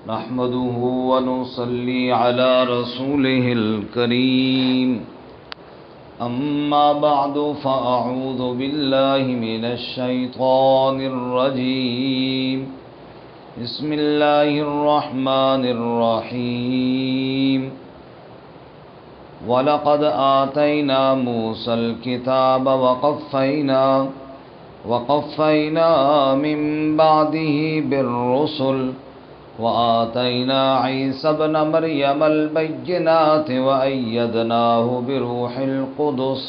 نحمده ونصلي على رسوله الكريم أما بعد فأعوذ بالله من الشيطان الرجيم بسم الله الرحمن الرحيم وَلَقَدْ آتَيْنَا مُوسَى الْكِتَابَ وَقَفَّيْنَا مِن بَعْدِهِ بِالرُّسُلِ وَآتَيْنَا عِيسَى ابْنَ مَرْيَمَ الْبَيِّنَاتِ وَأَيَّدْنَاهُ بِرُوحِ الْقُدُسِ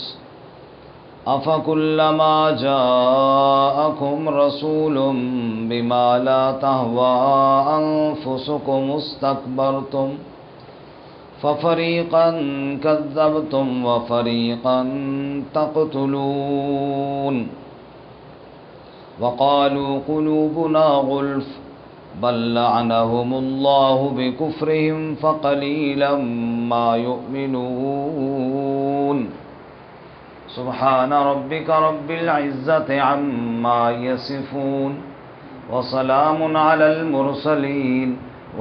أَفَكُلَّمَا جَاءَكُمْ رَسُولٌ بِمَا لَا تَهْوَىٰ أَنفُسُكُمُ اسْتَكْبَرْتُمْ فَفَرِيقًا كَذَّبْتُمْ وَفَرِيقًا تَقْتُلُونَ وَقَالُوا قُلُوبُنَا غُلْفٌ بَل لَّعَنَهُمُ اللَّهُ بِكُفْرِهِمْ فَقَلِيلًا مَّا يُؤْمِنُونَ سبحان ربك رب العزة عما يصفون وسلام على المرسلين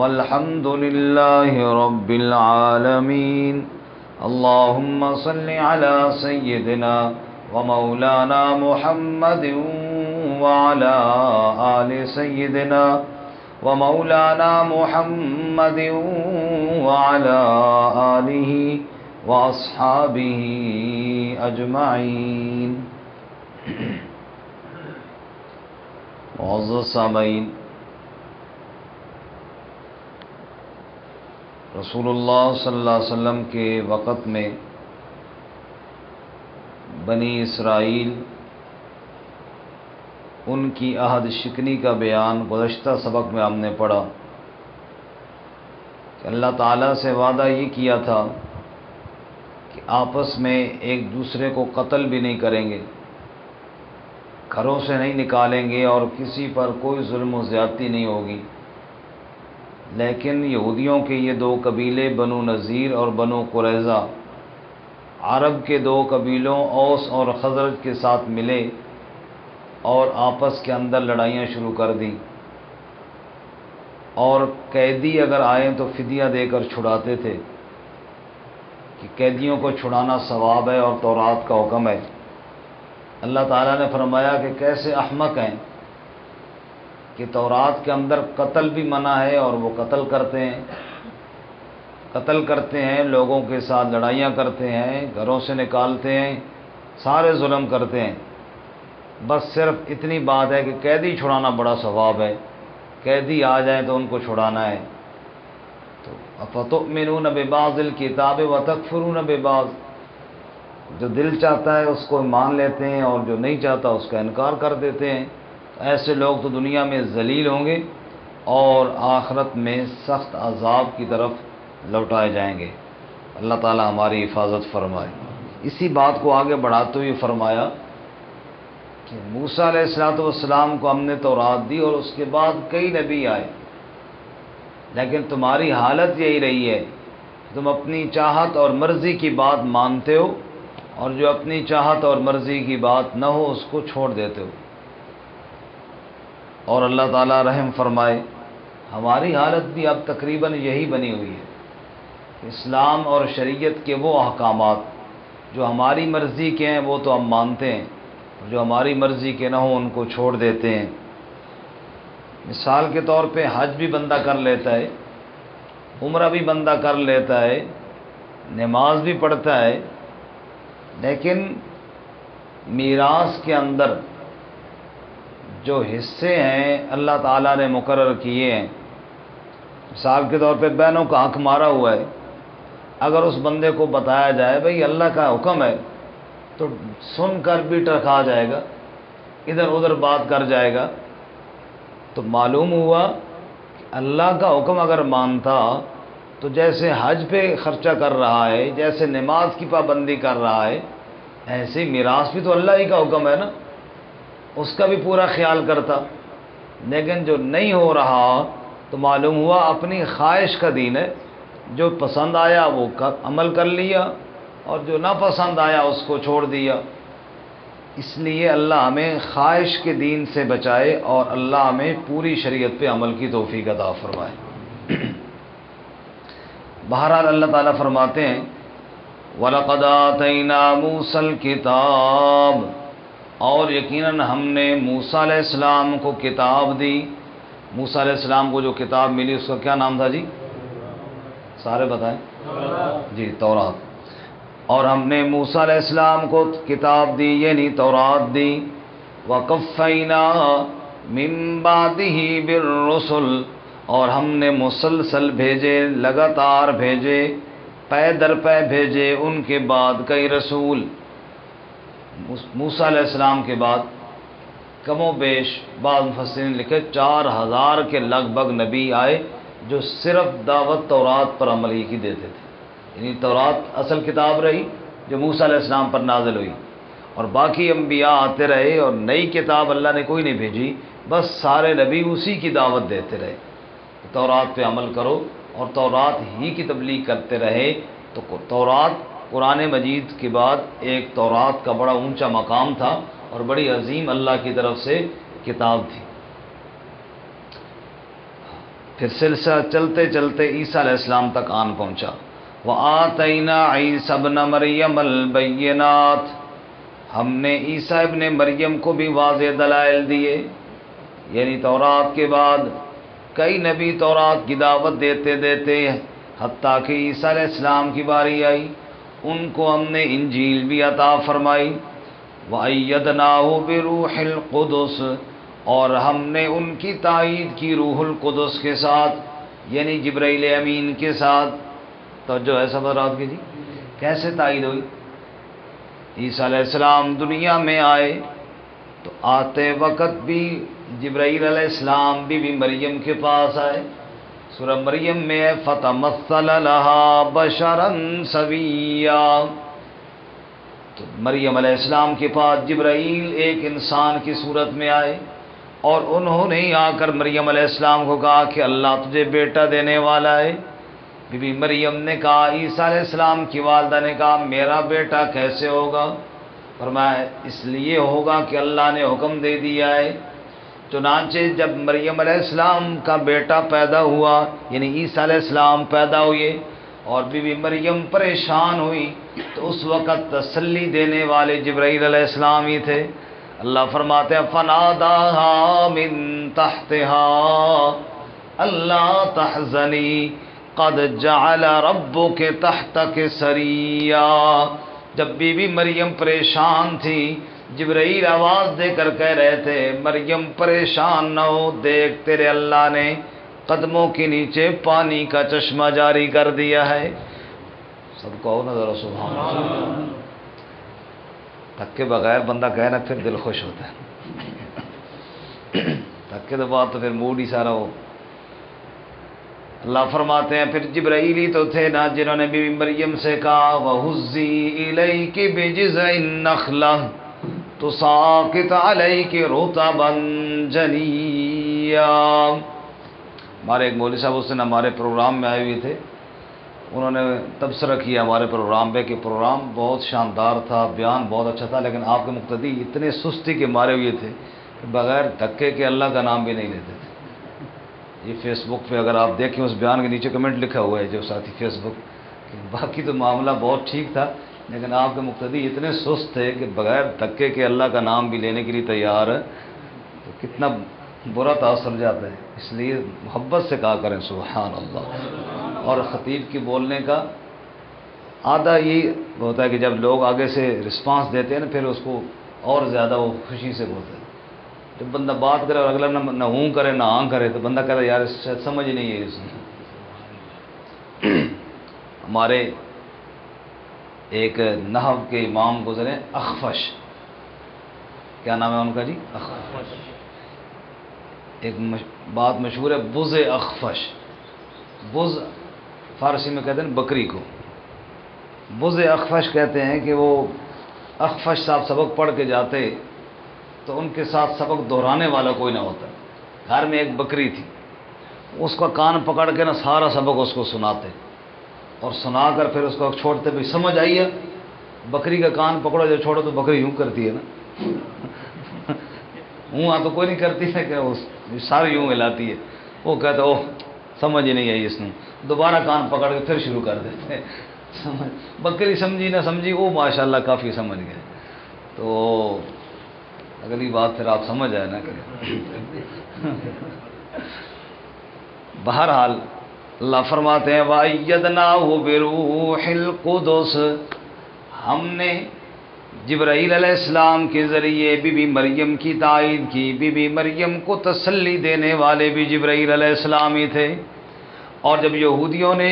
والحمد لله رب العالمين اللهم صل على سيدنا ومولانا محمد وعلى آل سيدنا ومولانا محمد وعلى آله وأصحابه أجمعين معزز سامعین، رسول اللہ صلی اللہ علیہ وسلم کے وقت میں بنی اسرائیل ان کی عہد شکنی کا بیان گزشتہ سبق میں ہم نے پڑھا کہ اللہ تعالیٰ سے وعدہ یہ کیا تھا کہ آپس میں ایک دوسرے کو قتل بھی نہیں کریں گے، گھروں سے نہیں نکالیں گے اور کسی پر کوئی ظلم و زیادتی نہیں ہوگی۔ لیکن یہودیوں کے یہ دو قبیلے بنو نذیر اور بنو قریظہ عرب کے دو قبیلوں اوس اور خزرج کے ساتھ ملے اور آپس کے اندر لڑائیاں شروع کر دیں، اور قیدی اگر آئیں تو فدیہ دے کر چھڑاتے تھے کہ قیدیوں کو چھڑانا ثواب ہے اور تورات کا حکم ہے۔ اللہ تعالیٰ نے فرمایا کہ کیسے احمق ہیں کہ تورات کے اندر قتل بھی منع ہے اور وہ قتل کرتے ہیں، لوگوں کے ساتھ لڑائیاں کرتے ہیں، گھروں سے نکالتے ہیں، سارے ظلم کرتے ہیں، بس صرف اتنی بات ہے کہ قیدی چھڑانا بڑا ثواب ہے، قیدی آ جائیں تو ان کو چھڑانا ہے۔ تو افتؤمنون ببعض الکتاب وتکفرون ببعض، جو دل چاہتا ہے اس کو مان لیتے ہیں اور جو نہیں چاہتا اس کا انکار کر دیتے ہیں۔ ایسے لوگ تو دنیا میں ذلیل ہوں گے اور آخرت میں سخت عذاب کی طرف لوٹائے جائیں گے۔ اللہ تعالی ہماری حفاظت فرمائے۔ اسی بات کو آگے بڑھاتے ہوئے فرمایا کہ موسیٰ علیہ السلام کو ہم نے تورات دی اور اس کے بعد کئی نبی آئے، لیکن تمہاری حالت یہی رہی ہے کہ تم اپنی چاہت اور مرضی کی بات مانتے ہو اور جو اپنی چاہت اور مرضی کی بات نہ ہو اس کو چھوڑ دیتے ہو۔ اور اللہ تعالیٰ رحم فرمائے، ہماری حالت بھی اب تقریباً یہی بنی ہوئی ہے۔ اسلام اور شریعت کے وہ احکامات جو ہماری مرضی کے ہیں وہ تو ہم مانتے ہیں، اور جو ہماری مرضی کے نہ ہوں ان کو چھوڑ دیتے ہیں۔ مثال کے طور پہ حج بھی بندہ کر لیتا ہے، عمرہ بھی بندہ کر لیتا ہے، نماز بھی پڑھتا ہے، لیکن میراث کے اندر جو حصے ہیں اللہ تعالیٰ نے مقرر کیے ہیں، مثال کے طور پہ بہنوں کا حق مارا ہوا ہے، اگر اس بندے کو بتایا جائے بھئی اللہ کا حکم ہے تو سن کر بھی ٹرکا جائے گا، ادھر ادھر بات کر جائے گا۔ تو معلوم ہوا کہ اللہ کا حکم اگر مانتا تو جیسے حج پہ خرچہ کر رہا ہے، جیسے نماز کی پابندی کر رہا ہے، ایسے میراث بھی تو اللہ ہی کا حکم ہے نا، اس کا بھی پورا خیال کرتا۔ لیکن جو نہیں ہو رہا تو معلوم ہوا اپنی خواہش کا دین ہے، جو پسند آیا وہ عمل کر لیا اور جو نہ پسند آیا اس کو چھوڑ دیا۔ اس لیے اللہ ہمیں خواہش کے دین سے بچائے اور اللہ ہمیں پوری شریعت پہ عمل کی توفیق عطا فرمائے۔ بہرحال اللہ تعالیٰ فرماتے ہیں وَلَقَدْ آتَيْنَا مُوسَى الْكِتَابَ، اور یقیناً ہم نے موسیٰ علیہ السلام کو کتاب دی۔ موسیٰ علیہ السلام کو جو کتاب ملی اس کا کیا نام تھا جی؟ سارے بتائیں جی، تورات۔ اور ہم نے موسیٰ علیہ السلام کو کتاب دی یعنی تورات دی۔ وَقَفَّيْنَا مِن بَعْدِهِ بِالرُّسُلِ، اور ہم نے مسلسل بھیجے، لگاتار بھیجے، پے در پے بھیجے ان کے بعد کئی رسول۔ موسیٰ علیہ السلام کے بعد کم و بیش بعض مفسرین نے لکھے 4000 کے لگ بھگ نبی آئے جو صرف دعوت تورات پر عمل ہی کی دیتے تھے، یعنی تورات اصل کتاب رہی جو موسیٰ علیہ السلام پر نازل ہوئی، اور باقی انبیاء آتے رہے اور نئی کتاب اللہ نے کوئی نہیں بھیجی، بس سارے نبی اسی کی دعوت دیتے رہے، تورات پہ عمل کرو اور تورات ہی کی تبلیغ کرتے رہے۔ تو تورات قرآن مجید کے بعد ایک تورات کا بڑا اونچا مقام تھا اور بڑی عظیم اللہ کی طرف سے کتاب تھی۔ پھر سلسلہ چلتے چلتے عیسیٰ علیہ السلام تک آن پہنچا۔ وَآتَيْنَا عِيسَى ابْنَ مَرْيَمَ الْبَيِّنَاتِ، ہم نے عیسیٰ ابن مریم کو بھی واضح دلائل دیے، یعنی تورات کے بعد کئی نبی تورات کی دعوت دیتے دیتے حتیٰ کہ عیسیٰ علیہ السلام کی باری آئی، ان کو ہم نے انجیل بھی عطا فرمائی۔ وَأَيَّدْنَاهُ بِرُوحِ الْقُدُسِ، اور ہم نے ان کی تائید کی روح القدس کے ساتھ، یعنی جبرائیل امین کے ساتھ۔ تو جو ہے سب رات کی جی کیسے تائید ہوئی؟ عیسیٰ علیہ السلام دنیا میں آئے تو آتے وقت بھی جبرائیل علیہ السلام بی مریم کے پاس آئے۔ سورہ مریم میں ہے فَتَمَثَّلَ لَهَا بَشَرًا سَوِيًّا، تو مریم علیہ السلام کے پاس جبرائیل ایک انسان کی صورت میں آئے اور انہوں نے آ کر مریم علیہ السلام کو کہا کہ اللہ تجھے بیٹا دینے والا ہے۔ بی بی مریم نے کہا، عیسیٰ علیہ السلام کی والدہ نے کہا میرا بیٹا کیسے ہوگا؟ فرمایا اس لیے ہوگا کہ اللہ نے حکم دے دیا ہے۔ چنانچہ جب مریم علیہ السلام کا بیٹا پیدا ہوا، یعنی عیسیٰ علیہ السلام پیدا ہوئے اور بی بی مریم پریشان ہوئی، تو اس وقت تسلی دینے والے جبرائیل علیہ السلام ہی تھے۔ اللہ فرماتے ہیں فَنَادَاهَا مِن تَحْتِهَا أَلَّا تَحْزَنِي قَدْ جَعَلَ رَبُّكَ تَحْتَكَ سَرِيًّا، جب بی بی مریم پریشان تھی، جبرائیل آواز دے کر کہہ رہے تھے مریم پریشان نہ ہو، دیکھ تیرے اللہ نے قدموں کے نیچے پانی کا چشمہ جاری کر دیا ہے۔ سب کو نا ذرا سبحان اللہ، تھک کے بغیر بندہ کہے نا پھر دل خوش ہوتا ہے، تھک کے تو بات تو پھر موڈ ہی سارا ہو۔ اللہ فرماتے ہیں پھر جبرائیل ہی تو تھے نا جنہوں نے بی بی مریم سے کہا وَهُزِّي إِلَيْكِ بِجِذْعِ النَّخْلَةِ تُسَاقِطْ عَلَيْكِ رُطَبًا جَنِيًّا۔ ہمارے ایک مولوی صاحب اس دن ہمارے پروگرام میں آئے ہوئے تھے، انہوں نے تبصرہ کیا ہمارے پروگرام پہ کہ پروگرام بہت شاندار تھا، بیان بہت اچھا تھا، لیکن آپ کے مقتدی اتنے سستی کے مارے ہوئے تھے کہ بغیر دھکے کے اللہ کا نام بھی نہیں لیتے تھے۔ یہ فیس بک پہ اگر آپ دیکھیں اس بیان کے نیچے کمنٹ لکھا ہوا ہے جو ساتھی فیس بک، باقی تو معاملہ بہت ٹھیک تھا لیکن آپ کے مقتدی اتنے سست تھے کہ بغیر دھکے کے اللہ کا نام بھی لینے کے لیے تیار ہے، تو کتنا برا تاثر جاتا ہے۔ اس لیے محبت سے کہا کریں سبحان اللہ۔ اور خطیب کی بولنے کا آدھا یہ ہوتا ہے کہ جب لوگ آگے سے رسپانس دیتے ہیں نا پھر اس کو اور زیادہ وہ خوشی سے بولتے ہیں۔ جب بندہ بات کرے اور اگلا نہ ہوں کرے نہ آن کرے تو بندہ کہتا ہے یار شاید سمجھ ہی نہیں ہے اس نے۔ ہمارے ایک نحو کے امام گزرے اخفش، کیا نام ہے ان کا جی؟ اخفش۔ ایک بات مشہور ہے بز اخفش، بز فارسی میں کہتے ہیں بکری کو، بز اخفش کہتے ہیں کہ وہ اخفش صاحب سبق پڑھ کے جاتے تو ان کے ساتھ سبق دہرانے والا کوئی نہ ہوتا۔ گھر میں ایک بکری تھی، اس کا کان پکڑ کے نا سارا سبق اس کو سناتے اور سنا کر پھر اس کو چھوڑتے بھی سمجھ آئی ہے، بکری کا کان پکڑو جو چھوڑو تو بکری یوں کرتی ہے نا، ہوں تو کوئی نہیں کرتی ہے کہ وہ ساری یوں ہلاتی ہے، وہ کہتا اوہ سمجھ ہی نہیں آئی اس نے، دوبارہ کان پکڑ کے پھر شروع کر دیتے، بکری سمجھی نہ سمجھی، وہ ماشاءاللہ کافی سمجھ گئے، تو اگلی بات پھر آپ سمجھ آئے نا کہ بہرحال اللہ فرماتے ہیں وَأَيَّدْنَاهُ بِرُوحِ الْقُدُسِ، ہم نے جبرائیل علیہ السلام کے ذریعے بی بی مریم کی تائید کی۔ بی بی مریم کو تسلی دینے والے بھی جبرائیل علیہ السلام ہی تھے، اور جب یہودیوں نے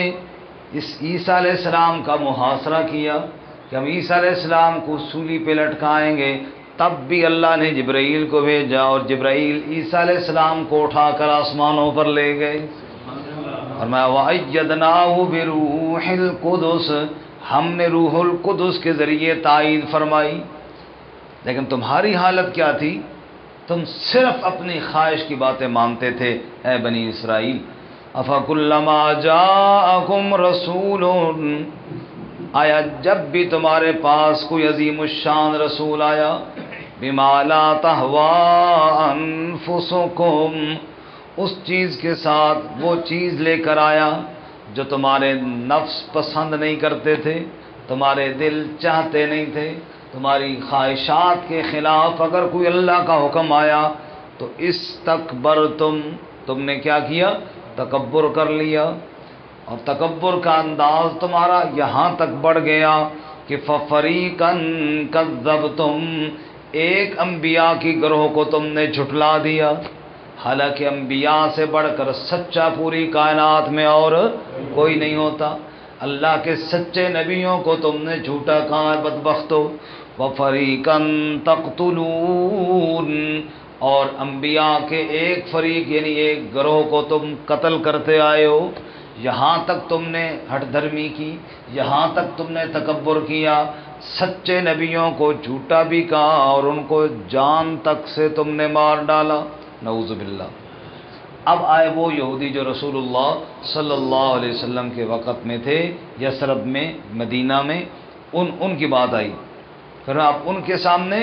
اس عیسیٰ علیہ السلام کا محاصرہ کیا کہ ہم عیسیٰ علیہ السلام کو سولی پہ لٹکائیں گے، تب بھی اللہ نے جبرائیل کو بھیجا، اور جبرائیل عیسیٰ علیہ السلام کو اٹھا کر آسمانوں پر لے گئے۔ فرمایا وَأَيَّدْنَاهُ بِرُوحِ الْقُدُسِ، ہم نے روح القدس کے ذریعے تائید فرمائی۔ لیکن تمہاری حالت کیا تھی؟ تم صرف اپنی خواہش کی باتیں مانتے تھے اے بنی اسرائیل۔ أَفَكُلَّمَا جَاءَكُمْ رَسُولٌ، آیا جب بھی تمہارے پاس کوئی عظیم الشان رسول آیا، بِمَا لَا تَهْوَىٰ أَنفُسُكُمْ، اس چیز کے ساتھ وہ چیز لے کر آیا جو تمہارے نفس پسند نہیں کرتے تھے، تمہارے دل چاہتے نہیں تھے، تمہاری خواہشات کے خلاف اگر کوئی اللہ کا حکم آیا تو استکبرتم، تم نے کیا کیا؟ تکبر کر لیا، اور تکبر کا انداز تمہارا یہاں تک بڑھ گیا کہ فَفَرِيقًا كَذَّبْتُمْ، ایک انبیاء کی گروہ کو تم نے جھٹلا دیا۔ حالانکہ انبیاء سے بڑھ کر سچا پوری کائنات میں اور کوئی نہیں ہوتا، اللہ کے سچے نبیوں کو تم نے جھوٹا کہا ہے بدبختو۔ وَفَرِيقًا تَقْتُلُونَ، اور انبیاء کے ایک فریق یعنی ایک گروہ کو تم قتل کرتے آئے ہو۔ یہاں تک تم نے ہٹ دھرمی کی، یہاں تک تم نے تکبر کیا، سچے نبیوں کو جھوٹا بھی کہا، اور ان کو جان تک سے تم نے مار ڈالا، نعوذ باللہ۔ اب آئے وہ یہودی جو رسول اللہ صلی اللہ علیہ وسلم کے وقت میں تھے، یثرب میں، مدینہ میں، ان کی بات آئی۔ پھر آپ ان کے سامنے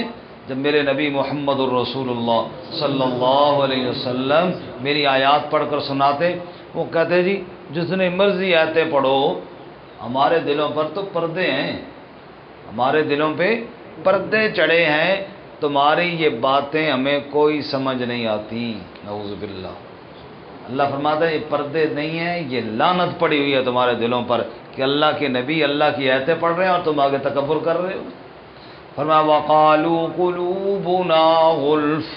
جب میرے نبی محمد الرسول اللہ صلی اللہ علیہ وسلم میری آیات پڑھ کر سناتے، وہ کہتے جی جتنے مرضی آیتیں پڑھو، ہمارے دلوں پر تو پردے ہیں، ہمارے دلوں پہ پردے چڑھے ہیں، تمہاری یہ باتیں ہمیں کوئی سمجھ نہیں آتی، نعوذ باللہ۔ اللہ فرماتا ہے یہ پردے نہیں ہیں، یہ لعنت پڑی ہوئی ہے تمہارے دلوں پر کہ اللہ کے نبی اللہ کی آیتیں پڑھ رہے ہیں اور تم آگے تکبر کر رہے ہو۔ فرمایا وَقَالُوا قُلُوبُنَا غُلْفٌ،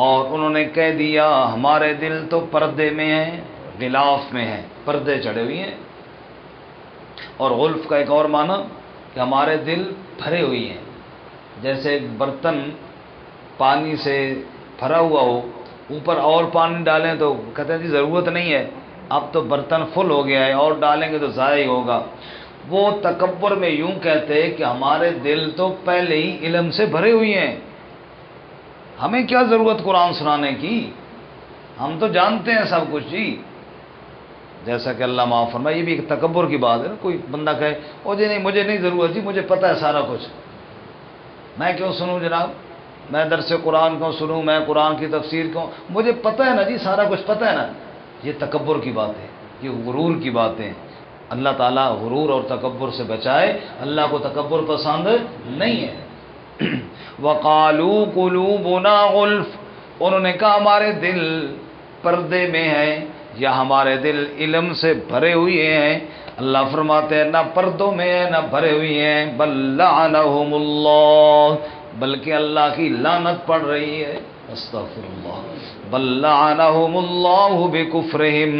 اور انہوں نے کہہ دیا ہمارے دل تو پردے میں ہیں، غلاف میں ہیں، پردے چڑھے ہوئے ہیں۔ اور غلف کا ایک اور معنی کہ ہمارے دل بھرے ہوئی ہیں، جیسے ایک برتن پانی سے بھرا ہوا ہو، اوپر اور پانی ڈالیں تو کہتے ہیں جی ضرورت نہیں ہے، اب تو برتن فل ہو گیا ہے، اور ڈالیں گے تو ضائع ہی ہوگا۔ وہ تکبر میں یوں کہتے کہ ہمارے دل تو پہلے ہی علم سے بھرے ہوئی ہیں، ہمیں کیا ضرورت قرآن سنانے کی، ہم تو جانتے ہیں سب کچھ جی۔ جیسا کہ اللہ معاف فرمائے، یہ بھی ایک تکبر کی بات ہے نا، کوئی بندہ کہے او جی نہیں مجھے نہیں ضرورت جی، مجھے پتہ ہے سارا کچھ، میں کیوں سنوں جناب، میں درس قرآن کیوں سنوں، میں قرآن کی تفسیر کیوں، مجھے پتہ ہے نا جی، سارا کچھ پتہ ہے نا۔ یہ تکبر کی بات ہے، یہ غرور کی باتیں۔ اللہ تعالیٰ غرور اور تکبر سے بچائے، اللہ کو تکبر پسند نہیں ہے۔ وَقَالُوا قُلُوبُنَا غُلْفٌ، انہوں نے کہا ہمارے دل پردے میں ہیں یا ہمارے دل علم سے بھرے ہوئے ہیں۔ اللہ فرماتے ہیں نہ پردوں میں ہیں نہ بھرے ہوئے ہیں، بل لعنہم اللہ، بلکہ اللہ کی لعنت پڑ رہی ہے، استغفر اللہ، بل لعنہم اللہ بکفرہم،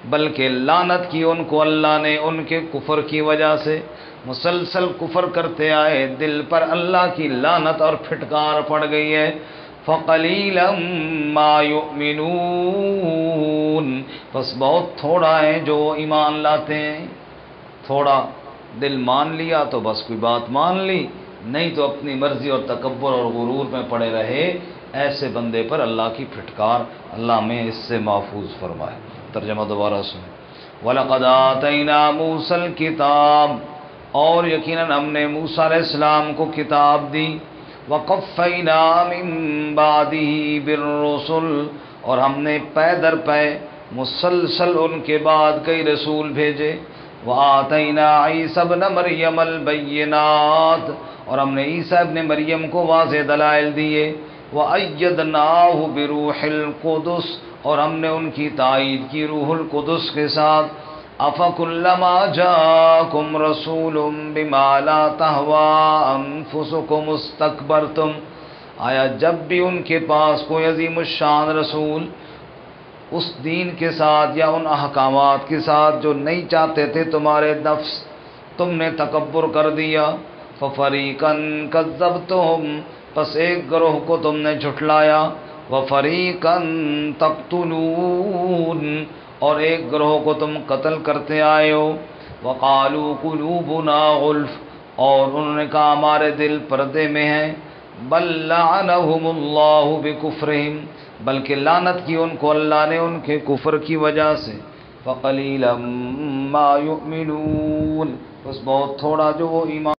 بلکہ لعنت کی ان کو اللہ نے ان کے کفر کی وجہ سے، مسلسل کفر کرتے آئے، دل پر اللہ کی لعنت اور پھٹکار پڑ گئی ہے۔ فَقَلِيلًا مَا يُؤْمِنُونَ، بس بہت تھوڑا ہے جو ایمان لاتے ہیں، تھوڑا دل مان لیا تو بس کوئی بات مان لی، نہیں تو اپنی مرضی اور تکبر اور غرور میں پڑے رہے، ایسے بندے پر اللہ کی پھٹکار، اللہ میں اس سے محفوظ فرمائے۔ ترجمہ دوبارہ سنیں۔ وَلَقَدْ آتَيْنَا مُوسَى الْكِتَابَ، اور یقیناً ہم نے موسیٰ علیہ السلام کو کتاب دی، وَقَفَّيْنَا مِن بَعْدِهِ بِالرُّسُلِ، اور ہم نے پے در پے مسلسل ان کے بعد کئی رسول بھیجے. وآتینا عیسی ابن مریم البینات، اور ہم نے عیسیٰ ابن مریم کو واضح دلائل دیے. وأیدناہ بروح القدس، اور ہم نے ان کی تائید کی روح القدس کے ساتھ. افکلما جاءکم رسول بما لا تہوی انفسکم استکبرتم، آیا جب بھی ان کے پاس کوئی عظیم الشان رسول اس دین کے ساتھ یا ان احکامات کے ساتھ جو نہیں چاہتے تھے تمہارے نفس، تم نے تکبر کر دیا. ففریقا کذبتم، پس ایک گروہ کو تم نے جھٹلایا. وفریقا تقتلون، اور ایک گروہ کو تم قتل کرتے آئے ہو. وقالوا قلوبنا غلف، اور انہوں نے کہا ہمارے دل پردے میں ہیں. بل لعنہم اللہ بکفرہم، بلکہ لعنت کی ان کو اللہ نے ان کے کفر کی وجہ سے. فقلیلا ما یؤمنون، بس بہت تھوڑا جو وہ ایمان